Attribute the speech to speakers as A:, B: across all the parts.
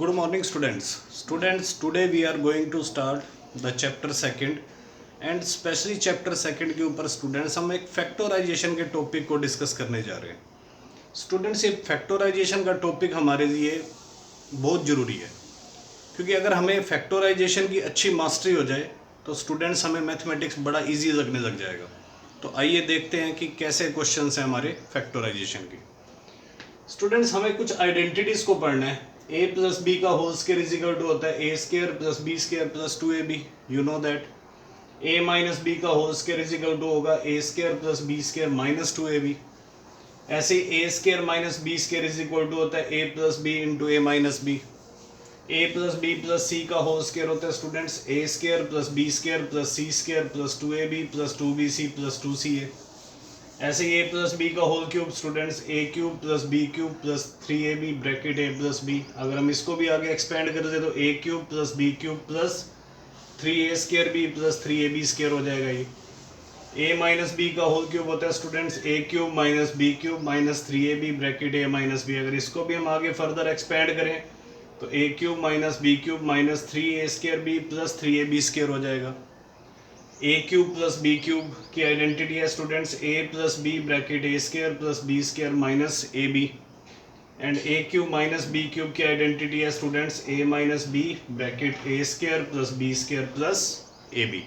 A: Good morning, students. Students, today we are going to start the chapter second and specially chapter second के ऊपर students हम एक factorisation के topic को discuss करने जा रहे हैं. स्टूडेंट्स, ये फैक्टराइजेशन का टॉपिक हमारे लिए बहुत ज़रूरी है क्योंकि अगर हमें फैक्टराइजेशन की अच्छी मास्टरी हो जाए तो स्टूडेंट्स हमें मैथमेटिक्स बड़ा इजी लगने लग जाएगा. तो आइए देखते हैं कि कैसे क्वेश्चंस हैं हमारे फैक्टराइजेशन के. स्टूडेंट्स, हमें कुछ आइडेंटिटीज़ को पढ़ना है. a प्लस बी का whole square is equal to होता है a square plus B square plus 2ab. You know that a minus B का whole square is equal to होगा a square plus B square minus 2ab. ऐसे ही a square minus B square is equal to होता है a plus B into A minus B. a plus B plus C का whole square होता है students a square plus B square plus C square plus 2ab plus 2bc plus 2ca. ऐसे ही a plus B का whole cube students a cube plus B cube plus 3ab bracket a plus B. अगर हम इसको भी आगे expand कर दे तो a cube plus B cube plus 3a square B plus 3ab square हो जाएगा. ये a माइनस बी का होल क्यूब होता है students a cube minus B cube minus 3ab bracket a minus B. अगर इसको भी हम आगे फर्दर एक्सपेंड करें तो a cube minus B cube minus 3a square B plus 3ab square हो जाएगा. a cube plus B cube की आइडेंटिटी है students a plus B bracket a square plus B square minus ab. And a cube minus B cube की identity है students a minus B bracket a square plus B square plus ab.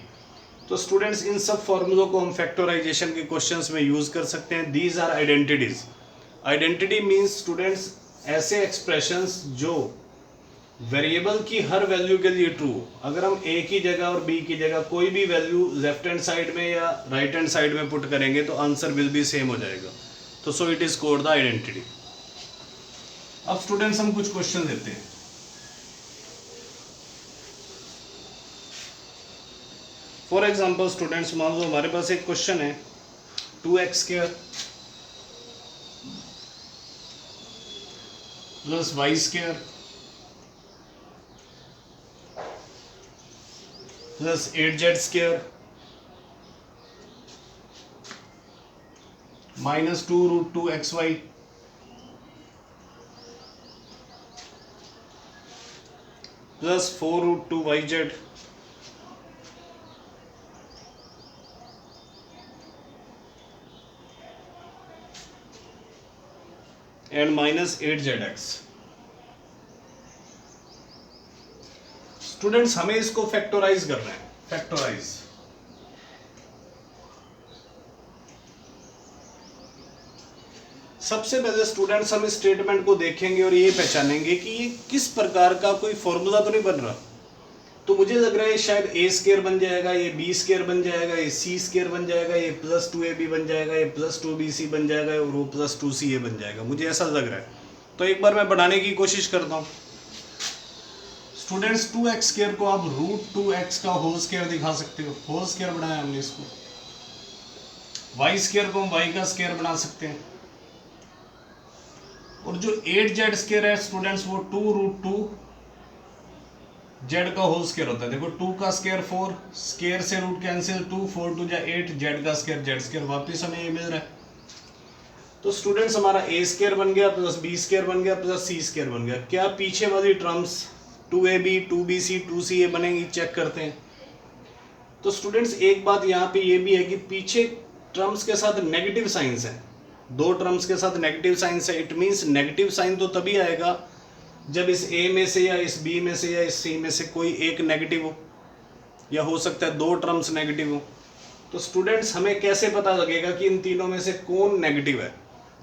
A: तो students, इन सब फॉर्मूलों को हम factorisation के questions में यूज कर सकते हैं. These are identities. Identity means students ऐसे एक्सप्रेशंस जो वेरिएबल की हर वैल्यू के लिए ट्रू. अगर हम a की जगह और b की जगह कोई भी वैल्यू लेफ्ट हैंड साइड में या राइट हैंड साइड में पुट करेंगे तो आंसर विल बी सेम हो जाएगा. तो so it is called the identity. अब स्टूडेंट्स हम कुछ क्वेश्चन लेते हैं. फॉर एग्जाम्पल स्टूडेंट्स, मान लो हमारे पास एक क्वेश्चन है 2x square plus Y square plus 8z square minus 2√2xy plus 4√2yz and minus 8zx. Students, हमें इसको फैक्टराइज करना है. फैक्टराइज सबसे पहले स्टूडेंट्स हम इस स्टेटमेंट को देखेंगे और ये पहचानेंगे कि ये किस प्रकार का कोई फॉर्मूला तो नहीं बन रहा. तो मुझे लग रहा है शायद a स्क्वायर बन जाएगा, ये b स्क्वायर बन जाएगा, ये c स्क्वायर बन जाएगा, ये प्लस 2ab बन जाएगा, ये प्लस 2bc बन जाएगा और वो प्लस 2ca बन जाएगा. मुझे ऐसा लग रहा है. तो एक बार मैं बनाने की कोशिश करता हूँ. स्टूडेंट्स, 2x स्क्वायर को आप √2x का होल स्क्वायर दिखा सकते हो. होल स्क्वायर बनाया हमने इसको. y स्क्वायर को हम y का स्क्वायर बना सकते हैं. और जो 8z स्क्वायर है स्टूडेंट्स वो 2√2 z का होल स्क्वायर होता है. देखो 2 का स्क्वायर 4, स्क्वायर से रूट कैंसिल 2, 4 2 जा 8, z का स्क्वायर z स्क्वायर. वापस हमें ये मिल रहा है. तो स्टूडेंट्स, हमारा a स्क्वायर बन गया प्लस b स्क्वायर बन गया प्लस c स्क्वायर बन गया. क्या पीछे वाली टर्म्स 2ab 2bc 2ca बनेंगी? चेक करते हैं. तो स्टूडेंट्स, एक बात यहाँ पे ये भी है कि पीछे टर्म्स के साथ नेगेटिव साइंस है. दो टर्म्स के साथ नेगेटिव साइंस है. इट मींस नेगेटिव साइन तो तभी आएगा जब इस a में से या इस b में से या इस c में से कोई एक नेगेटिव हो, या हो सकता है दो टर्म्स नेगेटिव हो. तो स्टूडेंट्स, हमें कैसे पता लगेगा कि इन तीनों में से कौन नेगेटिव है?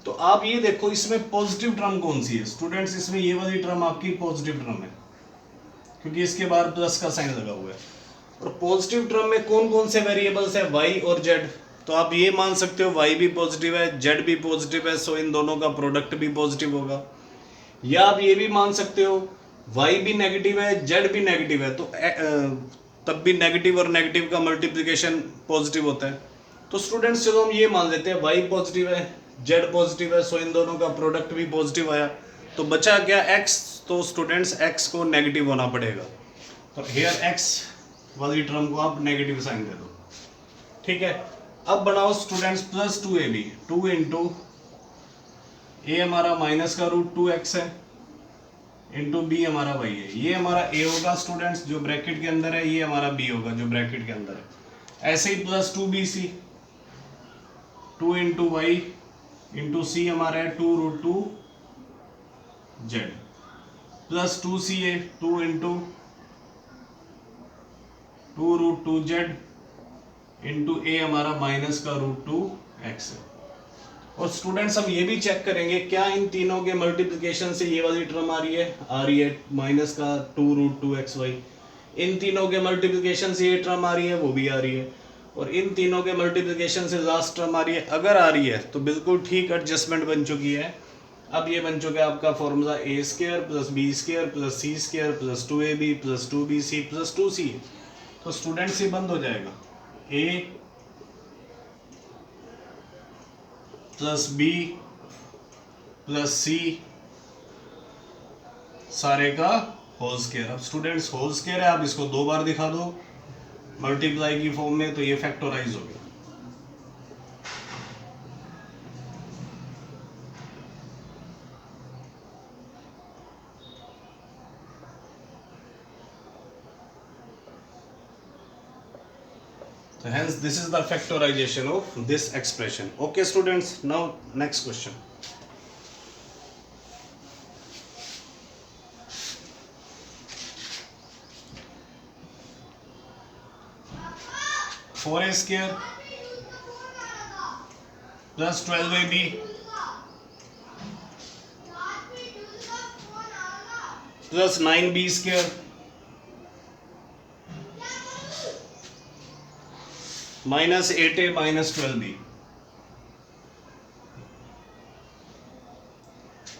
A: तो आप ये देखो, इसमें पॉजिटिव टर्म कौन सी है स्टूडेंट्स? इसमें ये वाली टर्म आपकी पॉजिटिव टर्म है क्योंकि इसके बाद प्लस का साइन लगा हुआ है. और पॉजिटिव टर्म में कौन कौन से वेरिएबल्स है? y और z. तो आप ये मान सकते हो y भी पॉजिटिव है, z भी पॉजिटिव है, सो इन दोनों का प्रोडक्ट भी पॉजिटिव होगा. या आप ये भी मान सकते हो y भी नेगेटिव है, z भी नेगेटिव है, तो तब भी नेगेटिव और नेगेटिव का मल्टीप्लिकेशन पॉजिटिव होता है. तो स्टूडेंट्स, चलो हम ये मान लेते हैं y पॉजिटिव है, z पॉजिटिव है, सो इन दोनों का प्रोडक्ट भी पॉजिटिव आया. तो बचा क्या? x. तो स्टूडेंट्स, x को नेगेटिव होना पड़ेगा. तो हेयर x वाली टर्म को आप नेगेटिव साइन दे दो. ठीक है. अब बनाओ students plus 2ab. 2 into A हमारा माइनस का √2x है, इंटू बी हमारा वाई है। ये हमारा ए होगा स्टूडेंट्स जो ब्रैकेट के अंदर है, ये हमारा बी होगा जो ब्रैकेट के अंदर है। ऐसे ही plus 2bc, 2 into Y into C हमारा है 2√2 Z, plus 2ca, 2 into 2√2 Z into A हमारा माइनस का √2 एक्स है। और स्टूडेंट्स हम ये भी चेक करेंगे क्या इन तीनों के मल्टीप्लिकेशन से ये वाली टर्म आ रही है माइनस का 2√2 xy। इन तीनों के मल्टीप्लिकेशन से ये टर्म आ रही है, वो भी आ रही है। और इन तीनों के मल्टीप्लिकेशन से लास्ट टर्म आ रही है। अगर आ रही है तो बिल्कुल ठीक एडजस्टमेंट बन चुकी है। अब ये बन चुका है आपका formula a² plus b² plus c² plus 2ab plus 2bc plus 2c। तो स्टूडेंट्स ये बंद हो जाएगा, a प्लस बी प्लस सी सारे का होल स्क्वायर। अब स्टूडेंट्स होल स्क्वायर है, आप इसको 2 बार दिखा दो मल्टीप्लाई की फॉर्म में तो ये फैक्टराइज हो गया। So hence this is the factorization of this expression. Okay students, now next question. Four a square plus 12ab plus 9b square minus 8a minus 12b।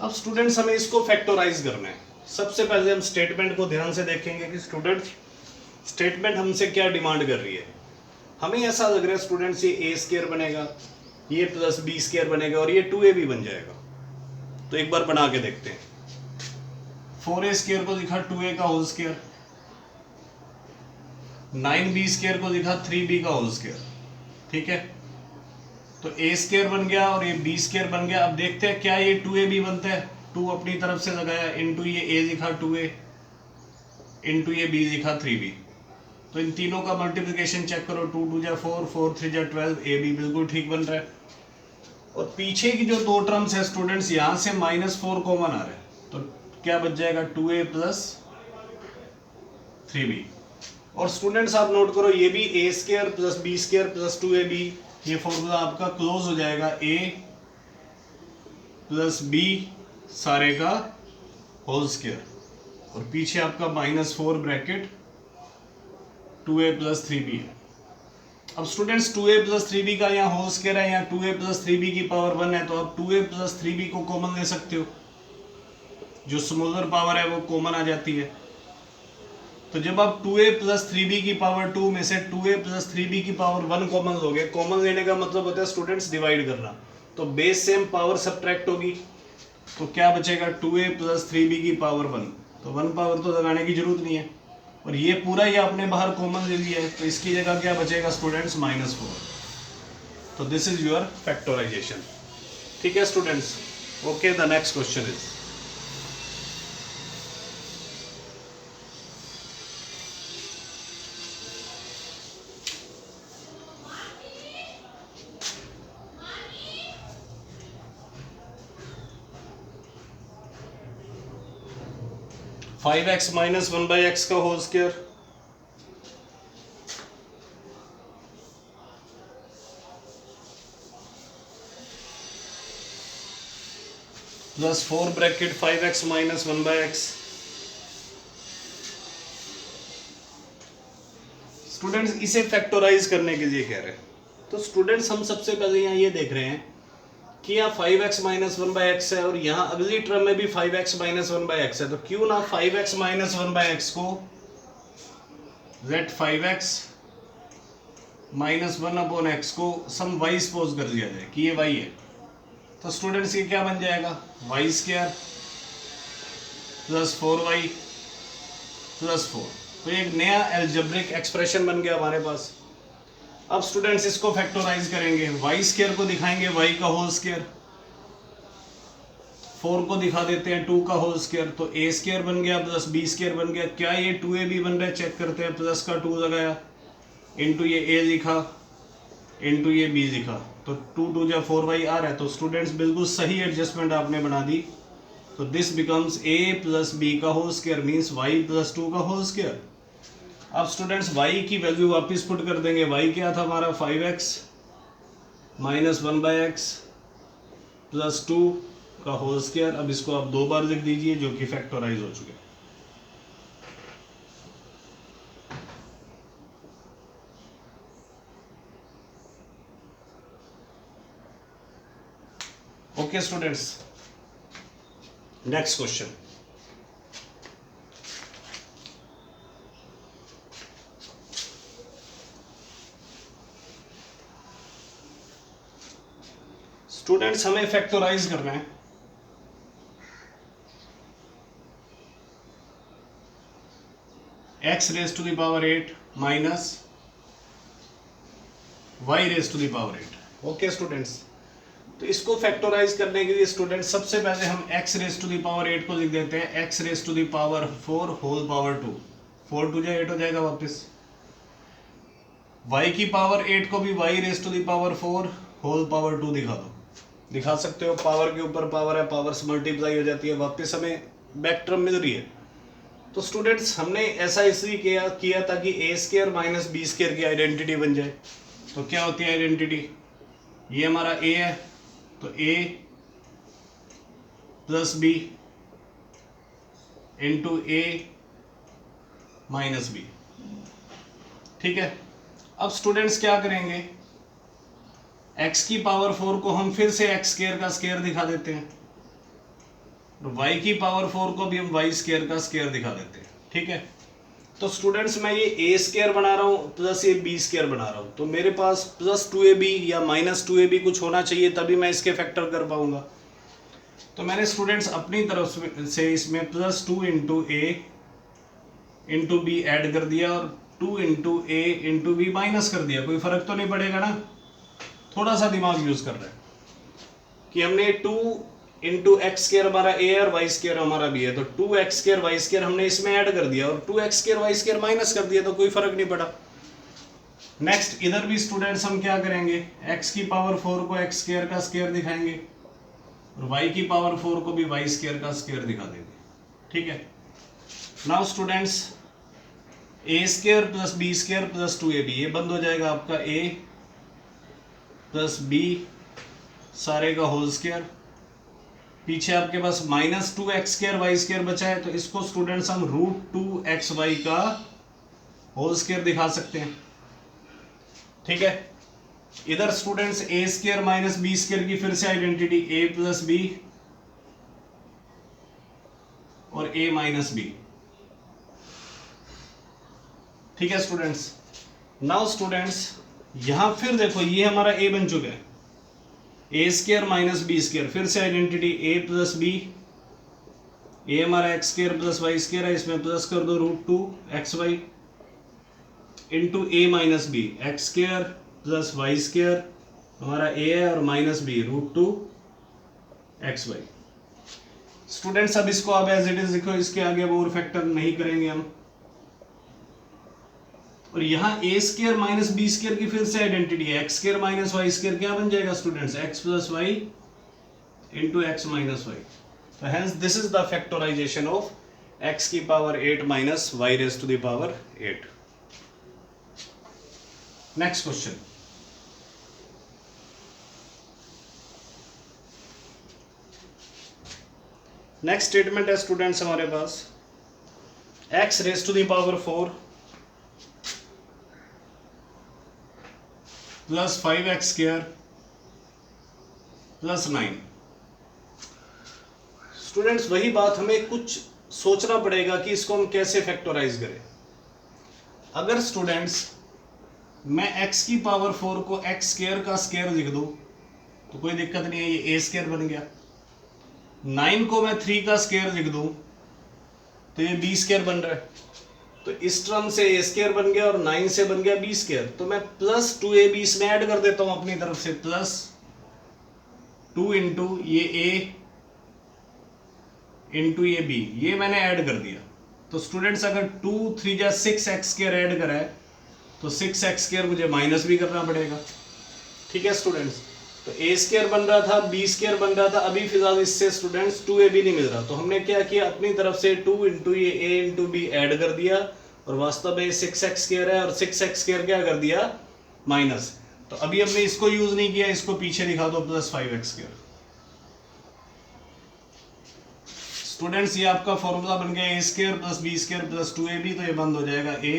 A: अब स्टूडेंट्स हमें इसको फैक्टराइज करना है। सबसे पहले हम स्टेटमेंट को ध्यान से देखेंगे कि स्टूडेंट्स स्टेटमेंट हमसे क्या डिमांड कर रही है। हमें ऐसा लग रहा है स्टूडेंट्स ये a² बनेगा, ये प्लस b² बनेगा और ये 2ab बन जाएगा। तो एक बार बना के देखते हैं। 4a² को लिखा 2a का होल स्क्वायर, 9b² को लिखा 3b का होल स्क्वायर। ठीक है, तो a² बन गया और ये b² बन गया। अब देखते हैं क्या ये 2ab बनता है। 2 अपनी तरफ से लगाया इंटू ये a लिखा 2a इंटू ये b लिखा 3b। तो इन तीनों का मल्टीप्लिकेशन चेक करो, 2 2 जा 4, 4 3 जा 12, ab बिल्कुल ठीक बन रहा है। और पीछे की जो 2 टर्म्स है स्टूडेंट्स, यहाँ से -4 कॉमन आ रहा है तो क्या बच जाएगा 2a प्लस 3b। और स्टूडेंट्स आप नोट करो ये भी a² plus b² plus 2ab, ये फॉर्मूला आपका क्लोज हो जाएगा a प्लस b सारे का होल स्क्वायर और पीछे आपका -4 ब्रैकेट 2a प्लस 3b है। अब स्टूडेंट्स 2a प्लस 3b का यहाँ होल स्क्वायर है, यहाँ 2a प्लस 3b की पावर 1 है तो आप 2a प्लस 3b को कॉमन ले सकते हो। जो स्मॉलर पावर है वो कॉमन आ जाती है। तो जब आप 2a प्लस 3b की पावर 2 में से 2a प्लस 3b की पावर 1 कॉमन लोगे, कॉमन लेने का मतलब होता है स्टूडेंट्स डिवाइड करना, तो बेस से हम पावर सब्ट्रैक्ट होगी तो क्या बचेगा 2a प्लस 3b की पावर 1। तो 1 पावर तो लगाने की जरूरत नहीं है और ये पूरा ही आपने बाहर कॉमन ले लिया है तो इसकी जगह क्या बचेगा स्टूडेंट्स -4। तो दिस इज योर फैक्टराइजेशन। ठीक है students, okay the next question is 5x minus 1/x का whole square plus 4 bracket 5x minus 1/x। Students इसे फैक्टराइज करने के लिए कह रहे हैं। तो स्टूडेंट्स हम सबसे पहले यहाँ ये देख रहे हैं कि यहाँ 5x माइनस 1/x है और यहाँ अगली टर्म में भी 5x माइनस 1/x है। तो क्यों ना 5x माइनस 1/x को लेट 5x माइनस 1/x को सम y सपोज कर दिया जाए कि ये y है। तो स्टूडेंट्स ये क्या बन जाएगा y² प्लस 4y प्लस 4। तो एक नया एल्जेब्रिक एक्सप्रेशन बन गया हमारे पास। अब स्टूडेंट्स इसको फैक्टराइज करेंगे, y² को दिखाएंगे y का होल स्क्वायर, 4 को दिखा देते हैं 2 का होल स्क्वायर, तो ए स्क्वायर बन गया प्लस बी स्क्वायर बन गया। क्या ये 2ab बन रहा है, चेक करते हैं। प्लस का 2 लगाया, इंटू ये a लिखा, इंटू ये b लिखा, तो 2 2 जा 4y आ रहा है। तो स्टूडेंट्स बिल्कुल सही एडजस्टमेंट आपने बना दी। तो this becomes a plus B का whole square means y plus 2 का होल स्क्वायर। अब स्टूडेंट्स y की वैल्यू वापस पुट कर देंगे। y क्या था हमारा 5x माइनस 1/x प्लस 2 का होल स्क्वायर। अब इसको आप 2 बार लिख दीजिए जो कि फैक्टराइज हो चुके। Okay students, next question. Students हमें फैक्टराइज करना है। x raise to the power 8 minus y raise to the power 8। Okay students, तो इसको फैक्टराइज करने के लिए स्टूडेंट्स सबसे पहले हम x raise to the power 8 को लिख देते हैं x raise to the power 4 whole power 2। 4 2 जा 8 हो जाएगा वापस। y की पावर 8 को भी y raise to the power 4 whole power 2 दिखा दो। दिखा सकते हो, पावर के ऊपर पावर है, पावर से मल्टीप्लाई हो जाती है, वापस हमें बैक टर्म मिल रही है। तो स्टूडेंट्स हमने ऐसा इसलिए किया ताकि ए स्क्वायर माइनस बी स्क्वायर की आइडेंटिटी बन जाए। तो क्या होती है आइडेंटिटी, ये हमारा ए है तो ए plus B into A minus B. ठीक है, अब स्टूडेंट्स क्या करेंगे, x की पावर 4 को हम फिर से x स्क्वायर का स्क्वायर दिखा देते हैं, y की पावर 4 को भी हम y स्क्वायर का स्क्वायर दिखा देते हैं। ठीक है, तो स्टूडेंट्स मैं ये a स्क्वायर बना रहा हूँ प्लस ये b स्क्वायर बना रहा हूँ, तो मेरे पास प्लस 2ab या माइनस 2ab कुछ होना चाहिए तभी मैं इसके फैक्टर कर पाऊंगा। तो मैंने स्टूडेंट्स अपनी तरफ से इसमें प्लस 2 इंटू ए इंटू बी एड कर दिया और 2 इंटू ए इंटू बी माइनस कर दिया। कोई फर्क तो नहीं पड़ेगा ना, थोड़ा सा दिमाग यूज कर रहे हैं कि हमने 2 इंटू एक्स स्क्वायर हमारा ए और वाई स्क्वायर हमारा भी है, तो 2x स्क्वायर वाई स्क्वायर हमने इसमें ऐड कर दिया और 2x square Y square minus कर दिया, तो कोई फर्क नहीं पड़ा। नेक्स्ट इधर भी स्टूडेंट्स हम क्या करेंगे, x की पावर 4 को x स्क्वायर का स्क्वायर दिखाएंगे और y की पावर 4 को भी y स्क्वायर का स्क्वायर दिखा देंगे। ठीक है, now students a square plus b square plus 2ab ये बंद हो जाएगा आपका a प्लस b सारे का होल स्क्वायर। पीछे आपके पास minus 2x square Y square बचा है, तो इसको स्टूडेंट्स हम √2xy का होल स्क्वायर दिखा सकते हैं। ठीक है, इधर students a square minus B square की फिर से आइडेंटिटी a प्लस बी और a माइनस बी। ठीक है स्टूडेंट्स, नाउ स्टूडेंट्स यहां फिर देखो ये हमारा a बन चुका है, A square minus B square, फिर से identity A plus B, A हमारा X square plus Y square है, इसमें प्लस कर दो √2xy into A minus B, X square plus Y square हमारा ए है और माइनस बी √2xy। स्टूडेंट्स अब इसको आप एज इट इज लिखो, इसके आगे अब और फैक्टर नहीं करेंगे हम। और यहाँ A square minus B square की फिर से आइडेंटिटी है, X square minus Y square क्या बन जाएगा students, X plus Y into X minus Y. तो hence this is the factorisation of X की power 8 minus Y raise to the power 8। Next question, next statement है students हमारे पास X raise to the power 4 plus 5x square plus 9। Students वही बात, हमें कुछ सोचना पड़ेगा कि इसको हम कैसे फैक्टराइज करें। अगर स्टूडेंट्स मैं x की पावर 4 को x स्क्वायर का स्क्वायर लिख दूं तो कोई दिक्कत नहीं है, ये a स्क्वायर बन गया। 9 को मैं 3 का स्क्वायर लिख दूं तो ये b स्क्वायर बन रहा है, तो इस टर्म से a स्क्वायर बन गया और 9 से बन गया b स्क्वायर। तो मैं प्लस 2ab इसमें ऐड कर देता हूं अपनी तरफ से, प्लस 2 इंटू ये a इंटू ये बी, ये मैंने ऐड कर दिया। तो स्टूडेंट्स अगर 2 3 जा 6x² ऐड करा है तो 6x² मुझे माइनस भी करना पड़ेगा। ठीक है स्टूडेंट्स, तो a² बन रहा था, b² बन रहा था, अभी फिलहाल इससे स्टूडेंट्स 2ab नहीं मिल रहा, तो हमने क्या किया, अपनी तरफ से 2 इंटू ये a इंटू b ऐड कर दिया, और वास्तव में 6x² है, और 6x² क्या कर दिया, माइनस। तो अभी हमने इसको यूज नहीं किया, इसको पीछे लिखा दो प्लस 5x²। स्टूडेंट्स ये आपका फॉर्मूला बन गया a² plus b² plus 2ab, तो ये बंद हो जाएगा a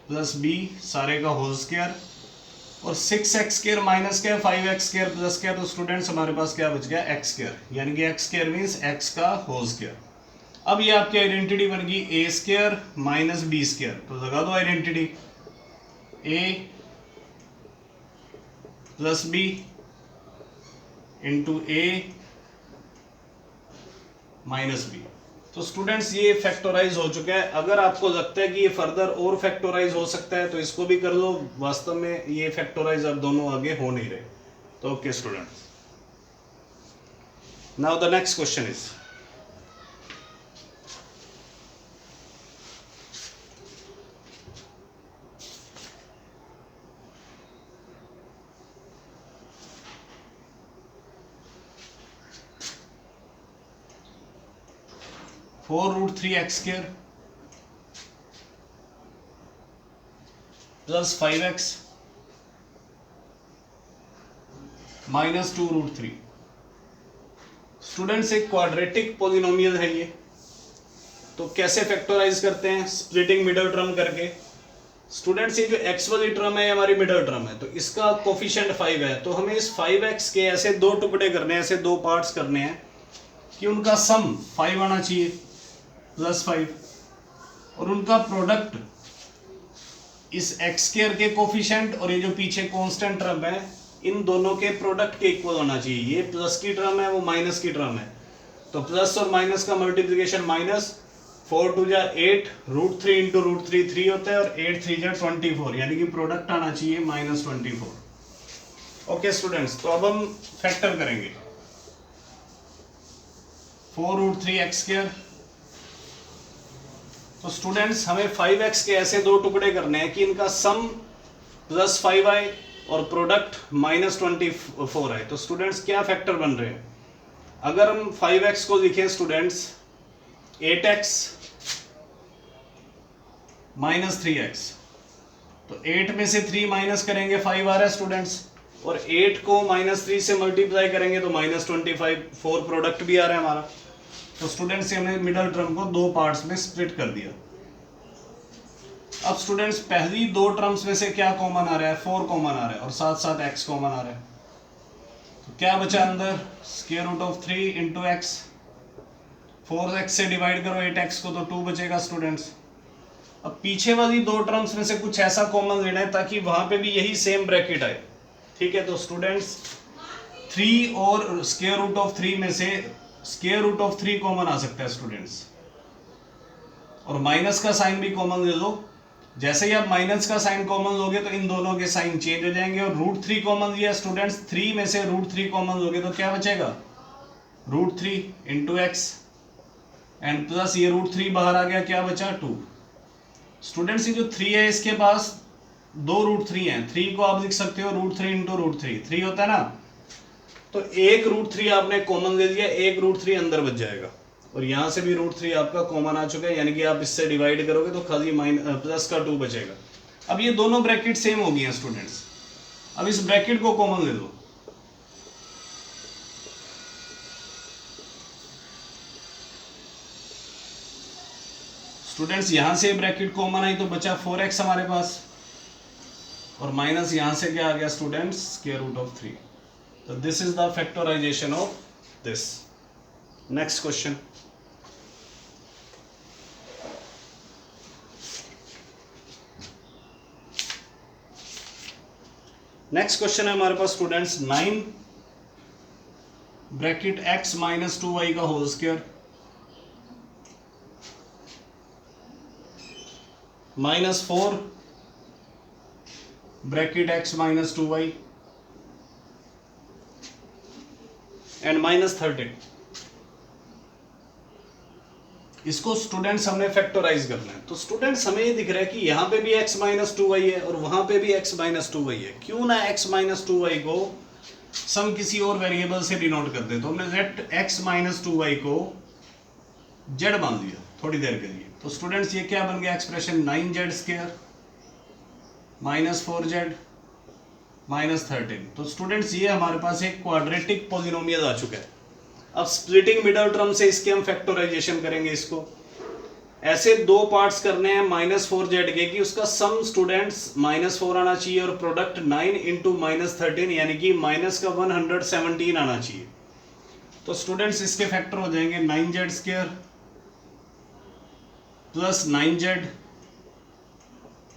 A: प्लस b सारे का होल स्क्वायर, और 6x² माइनस क्या, 5x² प्लस क्या, तो स्टूडेंट्स हमारे पास क्या बच गया, x², यानी कि x² मीन्स x का होल स्क्वायर। अब ये आपकी आइडेंटिटी बन गई a² माइनस b², तो लगा दो identity a plus b into a minus b। तो स्टूडेंट्स ये फैक्टराइज हो चुका है। अगर आपको लगता है कि ये फर्दर और फैक्टराइज हो सकता है तो इसको भी कर लो, वास्तव में ये फैक्टराइज अब दोनों आगे हो नहीं रहे। तो okay students, now the next question is, four root 3x² plus 5x minus 2 root 3। Students एक क्वाड्रेटिक पॉलिनोमियल है ये, तो कैसे फैक्टराइज करते हैं, स्प्लिटिंग मिडल टर्म करके। स्टूडेंट्स ये जो x वाली टर्म है हमारी मिडल टर्म है, तो इसका कोफिशिएंट 5 है, तो हमें इस 5x के ऐसे दो टुकड़े करने हैं, ऐसे दो पार्ट्स करने हैं कि उनका सम 5 आना चाहिए प्लस 5, और उनका प्रोडक्ट इस x² के कोफिशिएंट और ये जो पीछे कांस्टेंट टर्म है इन दोनों के प्रोडक्ट के इक्वल होना चाहिए। ये प्लस की टर्म है, वो माइनस की टर्म है, तो प्लस और माइनस का मल्टीप्लिकेशन माइनस, 4 2 जा 8 रूट 3 इंटू रूट 3 3 होता है, और 8 3 जा 24, यानी कि प्रोडक्ट आना चाहिए माइनस 24। ओके स्टूडेंट्स, तो अब हम फैक्टर करेंगे 4 रूट 3x²। तो स्टूडेंट्स हमें 5x के ऐसे दो टुकड़े करने हैं कि इनका सम प्लस 5 आए और प्रोडक्ट माइनस 24 आए। तो स्टूडेंट्स क्या फैक्टर बन रहे हैं, अगर हम 5x को लिखें स्टूडेंट्स 8x माइनस 3x, तो 8 में से 3 माइनस करेंगे 5 आ रहा है स्टूडेंट्स, और 8 को माइनस 3 से मल्टीप्लाई करेंगे तो माइनस 25, 4 प्रोडक्ट भी आ रहा है हमारा। तो स्टूडेंट्स हमने मिडल टर्म को दो पार्ट्स में स्प्लिट कर दिया। अब स्टूडेंट्स पहली दो टर्म्स में से क्या कॉमन आ रहा है, 4 कॉमन आ रहा है, और साथ साथ x कॉमन आ रहा है, तो क्या बचा अंदर, square root of 3 into X, 4x से डिवाइड करो 8x को तो 2 बचेगा स्टूडेंट्स। अब पीछे वाली दो टर्म्स में से कुछ ऐसा कॉमन लेना है ताकि वहां पे भी यही सेम ब्रैकेट आए। ठीक है, तो स्टूडेंट्स 3 और स्क्वायर रूट ऑफ 3 में से स्क्वायर रूट ऑफ 3 कॉमन आ सकता है स्टूडेंट्स, और माइनस का साइन भी कॉमन ले लो। जैसे ही आप माइनस का साइन कॉमन लोगे तो इन दोनों के साइन चेंज हो जाएंगे, और रूट 3 कॉमन लिया स्टूडेंट्स, 3 में से रूट 3 कॉमन लोगे तो क्या बचेगा, root 3 into X, and plus ये रूट 3 बाहर आ गया, क्या बचा 2। स्टूडेंट्स ये जो 3 है इसके पास दो रूट 3 है, 3 को आप लिख सकते हो रूट 3 इंटू रूट 3 होता है ना, तो एक रूट 3 आपने कॉमन ले लिया, एक रूट 3 अंदर बच जाएगा, और यहां से भी रूट 3 आपका कॉमन आ चुका है, यानी कि आप इससे डिवाइड करोगे तो खाली प्लस का 2 बचेगा। अब ये दोनों ब्रैकेट सेम हो गई हैं स्टूडेंट्स, अब इस ब्रैकेट को कॉमन ले लो, स्टूडेंट्स यहां से ब्रैकेट कॉमन आई तो बचा 4x हमारे पास, और माइनस यहां से क्या आ गया स्टूडेंट्स, स्क्वायर रूट ऑफ 3। तो this is the factorisation of this. Next question, next question है हमारे पास students 9 bracket x minus 2y का whole square minus 4 bracket x minus 2y and minus 13। इसको स्टूडेंट्स हमने फैक्टराइज करना है। तो स्टूडेंट्स हमें ये दिख रहा है कि यहाँ पे भी x माइनस टू वाई है और वहां पे भी x माइनस टू वाई है, क्यों ना x माइनस टू वाई को सम किसी और वेरिएबल से डिनोट कर दे। तो हमने let x minus two Y को z मान लिया थोड़ी देर के लिए। तो स्टूडेंट्स ये क्या बन गया expression, 9z square minus 4z minus 13। तो स्टूडेंट्स ये हमारे पास एक क्वाड्रेटिक पॉलिनोमियल आ चुका है। अब स्प्लिटिंग मिडल टर्म से इसके हम फैक्टराइजेशन करेंगे। इसको ऐसे दो पार्ट्स करने हैं -4z के कि उसका सम स्टूडेंट्स -4 आना चाहिए और प्रोडक्ट 9 इंटू -13 यानी कि माइनस का 117 आना चाहिए। तो स्टूडेंट्स इसके फैक्टर हो जाएंगे 9z square plus 9z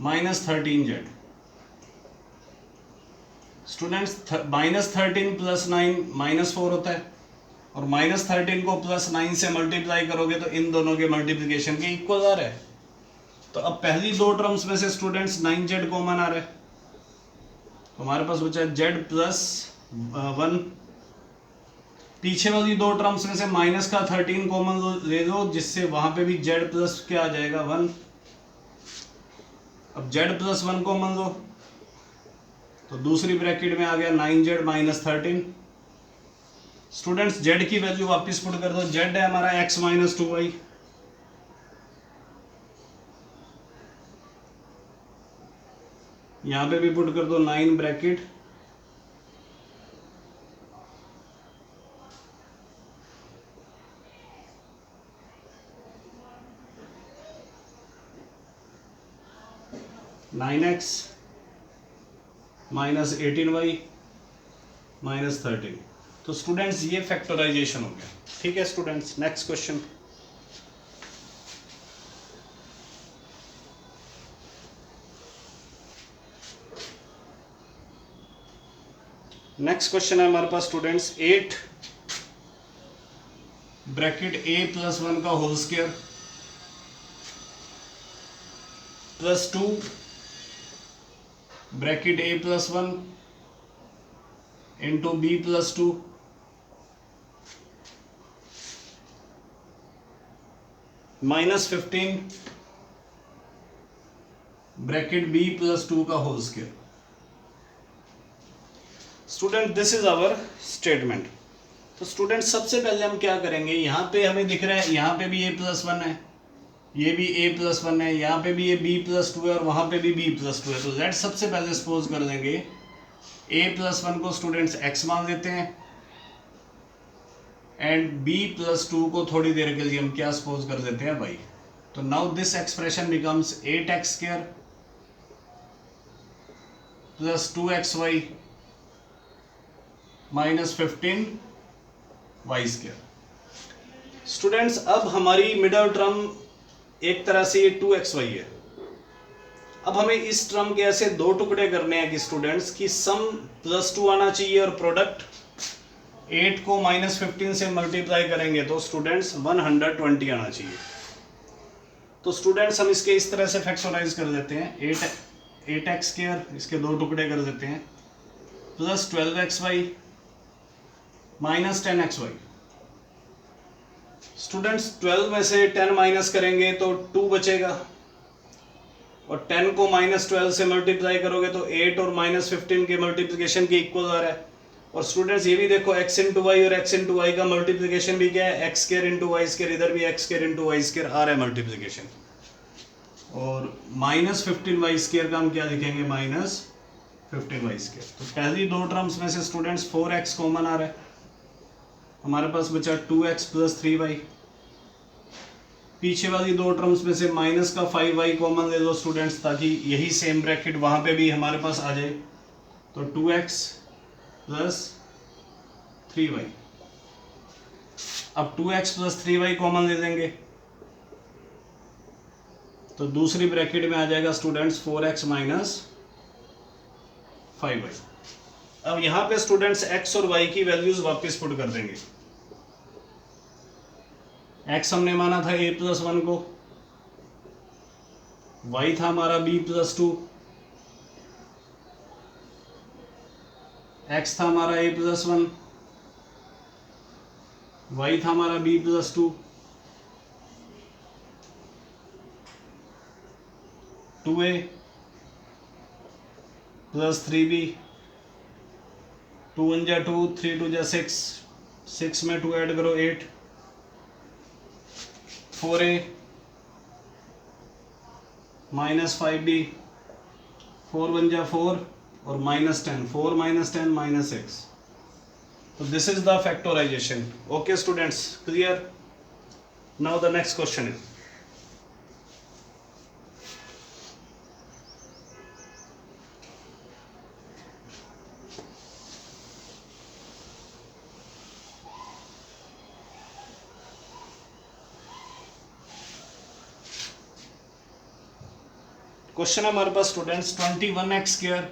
A: minus 13z। Students -13 plus 9 -4 होता है और -13 को +9 से मल्टीप्लाई करोगे तो इन दोनों के मल्टीप्लिकेशन के इक्वल आ रहा है। तो अब पहली दो टर्म्स में से स्टूडेंट्स 9z कॉमन आ रहा है, तो हमारे पास बचा है z प्लस 1। पीछे वाली दो टर्म्स में से माइनस का 13 कॉमन ले लो, जिससे वहां पे भी z प्लस क्या आ जाएगा 1। अब z प्लस 1 कॉमन लो तो दूसरी ब्रैकेट में आ गया 9z माइनस 13। स्टूडेंट्स z की वैल्यू वापस पुट कर दो, z है हमारा x माइनस टू वाई, यहां पे भी पुट कर दो 9 bracket (9x minus 18y minus 13। तो स्टूडेंट्स ये फैक्टराइजेशन हो गया। ठीक है students, next question. Next question है हमारे पास स्टूडेंट्स 8 ब्रैकेट a प्लस 1 का whole square plus 2 bracket a plus 1 into b plus 2 -15 bracket b plus 2 का whole square. Student this is our statement. तो स्टूडेंट सबसे पहले हम क्या करेंगे, यहाँ पे हमें दिख रहा है यहाँ पे भी a प्लस 1 है, ये भी a प्लस 1 है, यहाँ पे भी ये b प्लस 2 है और वहां पे भी b प्लस 2 है। तो लेट सबसे पहले सपोज कर देंगे a प्लस 1 को स्टूडेंट्स x मान लेते हैं एंड b प्लस 2 को थोड़ी देर के लिए हम क्या सपोज कर देते हैं y। तो now this expression becomes 8x square plus 2xy minus 15y square. Students अब हमारी मिडल टर्म एक तरह से ये 2xy है। अब हमें इस टर्म के ऐसे दो टुकड़े करने हैं कि स्टूडेंट्स की सम +2 आना चाहिए और प्रोडक्ट 8 को -15 से मल्टीप्लाई करेंगे तो स्टूडेंट्स 120 आना चाहिए। तो स्टूडेंट्स हम इसके इस तरह से फैक्टराइज कर देते हैं 8x स्क्वायर, इसके दो टुकड़े कर देते हैं, plus 12xy minus 10xy। Students 12 में से 10 माइनस करेंगे तो 2 बचेगा और 10 को -12 से मल्टीप्लाई करोगे तो 8 और -15 के मल्टीप्लिकेशन के इक्वल आ रहा है। और स्टूडेंट्स ये भी देखो x इंटू वाई और x इंटू वाई का मल्टीप्लिकेशन भी क्या है, x square into Y square, इधर भी x square into Y square आ रहा है मल्टीप्लिकेशन। और -15y स्क्वायर का हम क्या लिखेंगे, -15y स्क्वायर। तो पहली दो टर्म्स में से स्टूडेंट्स 4x कॉमन आ रहा है, हमारे पास बचा 2x प्लस 3y। पीछे वाली दो टर्म्स में से माइनस का 5y कॉमन ले लो स्टूडेंट्स, ताकि यही सेम ब्रैकेट वहां पे भी हमारे पास आ जाए। तो 2x प्लस 3y। अब 2x प्लस 3y कॉमन ले लेंगे तो दूसरी ब्रैकेट में आ जाएगा स्टूडेंट्स 4x माइनस 5y। अब यहां पे स्टूडेंट्स x और y की वैल्यूज वापस पुट कर देंगे। x हमने माना था a प्लस 1 को, y था हमारा b प्लस 2, x था हमारा a प्लस 1, y था हमारा b plus 2, 2a plus 3b, 2 1 जा 2, 3 2 जा 6, 6 में 2 ऐड करो 8, 4a माइनस 5b, 4 1 जा 4 और minus 10, 4 minus 10 minus 6. So this is the factorization. Okay students, clear? Now the next question is, question है हमारे पास students 21x square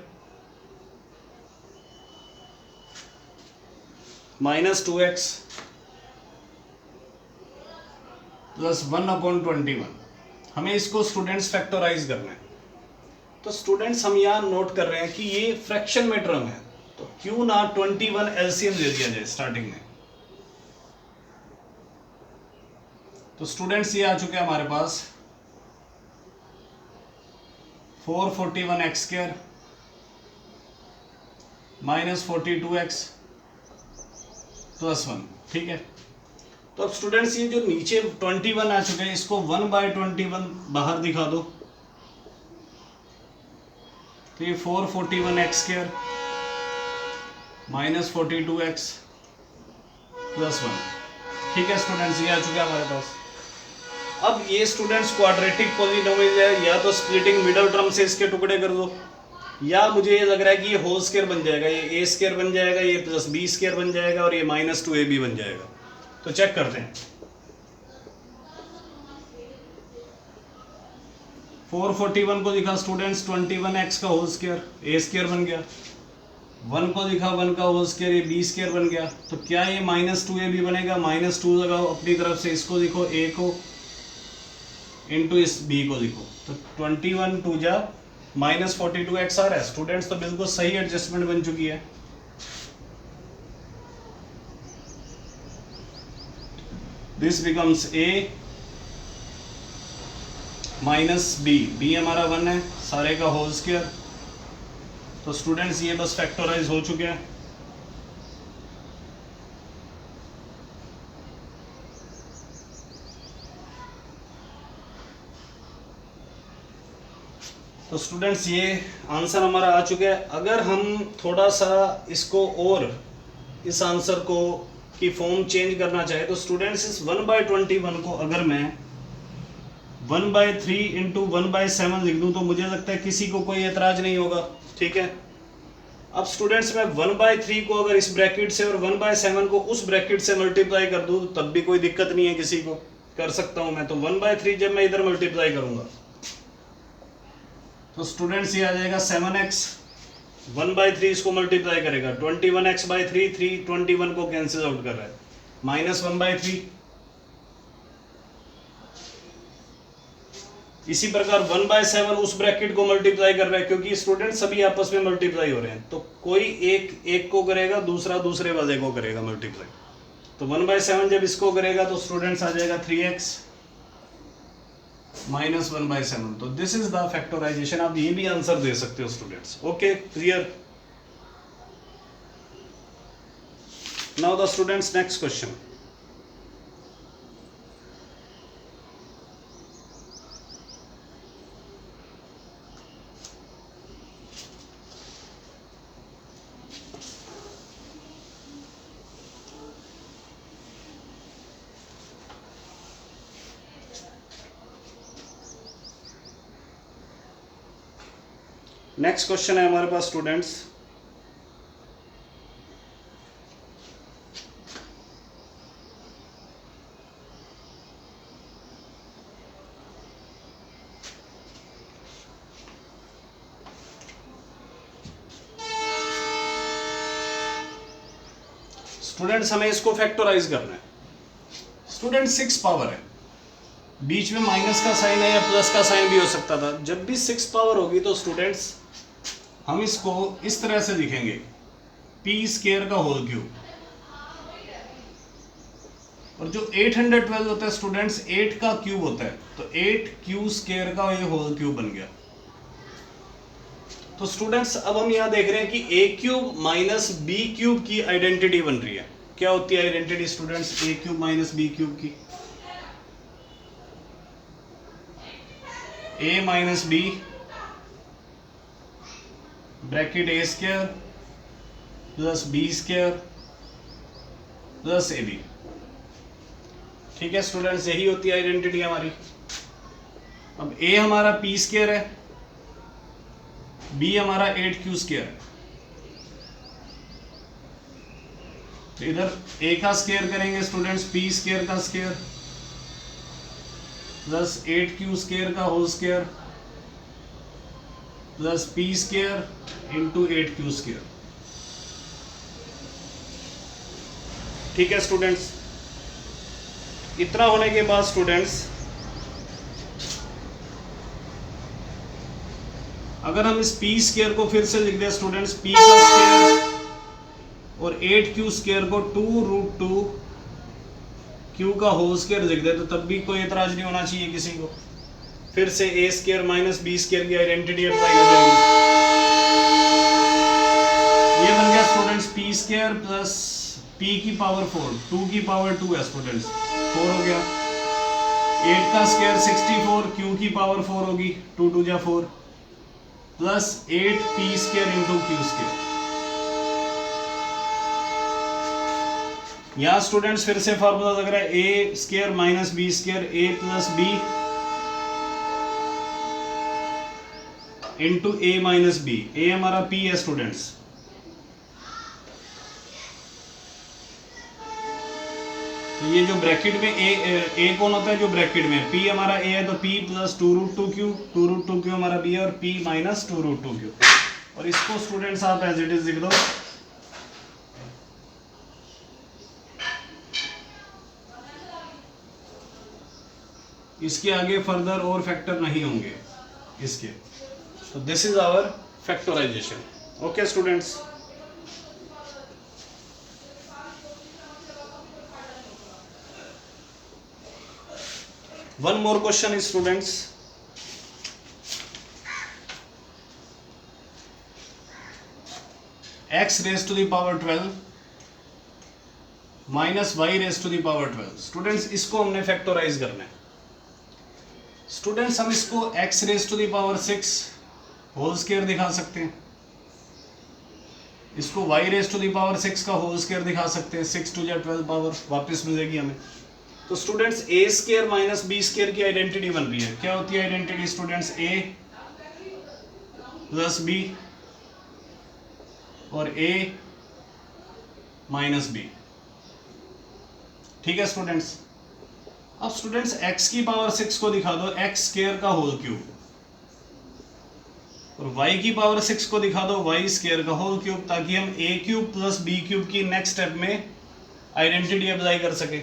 A: minus 2x plus 1/21. हमें इसको स्टूडेंट्स फैक्टराइज करना है. तो स्टूडेंट्स हम यहाँ नोट कर रहे हैं कि ये फ्रैक्शन में टर्म है, तो क्यों ना 21 एलसीएम ले लिया जाए स्टार्टिंग में. तो स्टूडेंट्स ये आ चुके हैं हमारे पास 441x square minus 42x plus 1. ठीक है. तो अब स्टूडेंट्स ये जो नीचे 21 आ चुके हैं इसको 1/21 बाहर दिखा दो. तो ये 441x square minus 42x plus 1. ठीक है स्टूडेंट्स, ये आ चुके हैं हमारे पास. अब ये स्टूडेंट्स क्वाड्रेटिक पॉलिनोमियल है, या तो स्प्लिटिंग मिडल टर्म से इसके टुकड़े कर दो, या मुझे ये लग रहा है कि ये होल स्क्वायर बन जाएगा, ये a स्क्वायर बन जाएगा, ये प्लस b स्क्वायर बन जाएगा और ये माइनस 2ab बन जाएगा. तो चेक करते हैं. 441 को लिखा स्टूडेंट्स 21x का होल स्क्वायर, a स्क्वायर बन गया. 1 को लिखा 1 का होल स्क्वायर, ये b स्क्वायर बन गया. तो क्या ये माइनस 2ab बनेगा? माइनस 2 लगाओ अपनी तरफ से, इसको लिखो a को इंटू इस b को लिखो. तो 21 2 जा माइनस 42x आ रहा है स्टूडेंट्स. तो बिल्कुल सही एडजस्टमेंट बन चुकी है. This becomes a minus b हमारा 1 है, सारे का होल स्क्वायर. तो स्टूडेंट्स ये बस फैक्टराइज हो चुके हैं. तो स्टूडेंट्स ये आंसर हमारा आ चुका है. अगर हम थोड़ा सा इसको और इस आंसर को की फॉर्म चेंज करना चाहे तो स्टूडेंट्स इस 1/21 को अगर मैं 1/3 इंटू 1/7 लिख दूं तो मुझे लगता है किसी को कोई एतराज नहीं होगा. ठीक है. अब स्टूडेंट्स मैं 1/3 को अगर इस ब्रैकेट से और 1/7 को उस ब्रैकेट से मल्टीप्लाई कर दूं तब भी कोई दिक्कत नहीं है, किसी को कर सकता हूं मैं. तो 1/3 जब मैं इधर मल्टीप्लाई करूंगा तो स्टूडेंट्स ये आ जाएगा 7x. 1/3 इसको मल्टीप्लाई करेगा 21x/3, 3 21 को कैंसिल आउट कर रहा है, माइनस 1/3. इसी प्रकार 1/7 उस ब्रैकेट को मल्टीप्लाई कर रहा है, क्योंकि स्टूडेंट सभी आपस में मल्टीप्लाई हो रहे हैं. तो कोई एक को करेगा, दूसरा दूसरे वाले को करेगा मल्टीप्लाई. तो 1/7 जब इसको करेगा तो स्टूडेंट्स आ जाएगा 3x माइनस 1/7. तो दिस इज द फैक्टराइजेशन. आप ये भी आंसर दे सकते हो students. Okay, clear. Now the students next question. Next question है हमारे पास स्टूडेंट्स हमें इसको फैक्टराइज करना है. स्टूडेंट 6 पावर है, बीच में माइनस का साइन है या प्लस का साइन भी हो सकता था. जब भी 6 पावर होगी तो स्टूडेंट्स हम इसको इस तरह से लिखेंगे p स्क्वायर का होल क्यूब. और जो 812 होता है स्टूडेंट्स 8 का क्यूब होता है, तो 8 क्यू स्क्वायर का ये होल क्यूब बन गया. तो स्टूडेंट्स अब हम यहाँ देख रहे हैं कि A cube minus B cube की आइडेंटिटी बन रही है। क्या होती है identity students A cube minus B cube की? A minus B bracket A square plus B square plus A B. ठीक है स्टूडेंट्स, यही होती है आइडेंटिटी हमारी। अब ए हमारा पी स्क्वायर है, बी हमारा 8q स्क्वायर है। तो इधर ए का स्क्वायर करेंगे स्टूडेंट्स, पी स्क्वायर का स्क्वायर प्लस 8q स्क्वायर का whole square plus P square into 8q square. ठीक है स्टूडेंट्स, इतना होने के बाद स्टूडेंट्स अगर हम इस पी स्क्वायर को फिर से लिख दें स्टूडेंट्स, पी का स्क्वायर और 8q स्क्वायर को 2√2 q का होल स्क्वायर लिख दे तो तब भी कोई एतराज नहीं होना चाहिए किसी को। फिर से ए स्क्वायर माइनस बी स्क्वायर की आइडेंटिटी अप्लाई हो जाएगी। ये बन गया students P square plus P की पावर 4, 2 की पावर 2 है स्टूडेंट्स, 4 हो गया। 8 का स्क्वायर 64, q की पावर 4 होगी, 2 2 जा 4 plus 8 P square into Q square. यहां स्टूडेंट्स फिर से फॉर्मूला लग रहा है A square minus B square, A plus B into A minus B. A हमारा पी है स्टूडेंट्स, तो ये जो ब्रैकेट में ए कौन होता है जो ब्रैकेट में, पी हमारा ए है तो पी प्लस 2√2q हमारा बी है और पी माइनस 2√2q। और इसको स्टूडेंट्स आप एज इट इज लिख दो, इसके आगे फर्दर और फैक्टर नहीं होंगे इसके। तो this is our factorisation. Okay students, one more question is students, x raised to the power 12 minus y raised to the power 12। Students इसको हमने फैक्टराइज करना है। स्टूडेंट्स हम इसको x raised to the power 6 whole square दिखा सकते हैं, इसको y raised to the power 6 का होल स्क्वायर दिखा सकते हैं, 6 2 जा 12 पावर वापस मिलेगी हमें। तो students A square minus B square की आइडेंटिटी बन रही है। क्या होती है आइडेंटिटी स्टूडेंट्स? ए प्लस बी और ए माइनस बी। ठीक है स्टूडेंट्स, अब स्टूडेंट्स x की पावर 6 को दिखा दो x स्क्वायर का होल क्यूब और y की पावर 6 को दिखा दो y स्क्वायर का होल क्यूब, ताकि हम a cube plus b cube की नेक्स्ट स्टेप में आइडेंटिटी अप्लाई कर सके।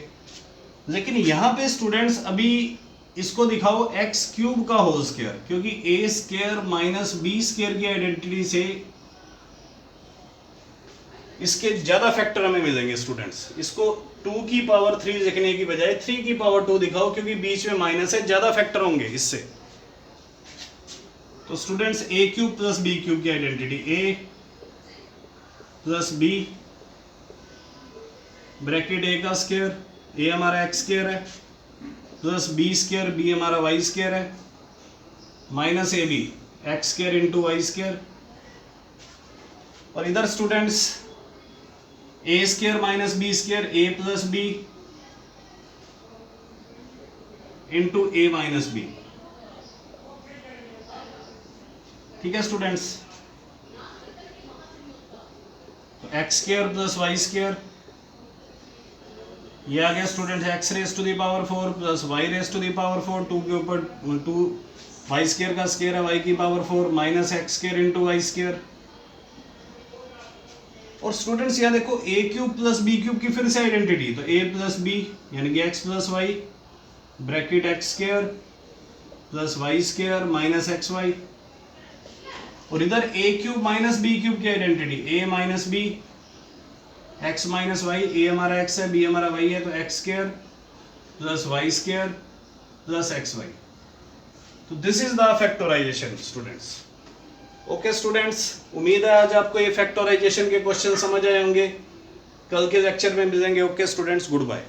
A: लेकिन यहां पे स्टूडेंट्स अभी इसको दिखाओ एक्स क्यूब का होल स्क्वायर, क्योंकि ए स्क्वायर माइनस बी स्क्वायर की आइडेंटिटी से इसके ज्यादा फैक्टर हमें मिलेंगे स्टूडेंट्स। इसको 2 की पावर 3 लिखने की बजाय 3 की पावर 2 दिखाओ, क्योंकि बीच में माइनस है, ज्यादा फैक्टर होंगे इससे। तो students A cube plus B cube की identity, A plus B bracket A का स्क्वायर, ए हमारा एक्स स्क्वायर है प्लस बी स्क्वायर, बी हमारा वाई स्क्वायर है, minus A B X square into Y square. और इधर students A square minus B square, A plus B into A minus B. ठीक है students, तो X square plus Y square, ये आ गया student X race to the power 4 plus Y raise to the power 4, 2 के ऊपर 2 Y square का square है, वाई की power 4 minus X square into Y square. और स्टूडेंट्स यहाँ देखो A cube plus B cube की फिर से आइडेंटिटी, तो ए प्लस बी यानी कि X plus Y bracket X square plus Y square minus X Y. और इधर A cube minus B cube की identity, A minus B X minus Y, A हमारा एक्स है बी हमारा वाई है, तो X square plus Y square plus X Y. तो this is the factorisation students. Okay students, उम्मीद है आज आपको ये फैक्टराइजेशन के क्वेश्चन समझ आए होंगे। कल के लेक्चर में मिलेंगे। Okay students, good bye.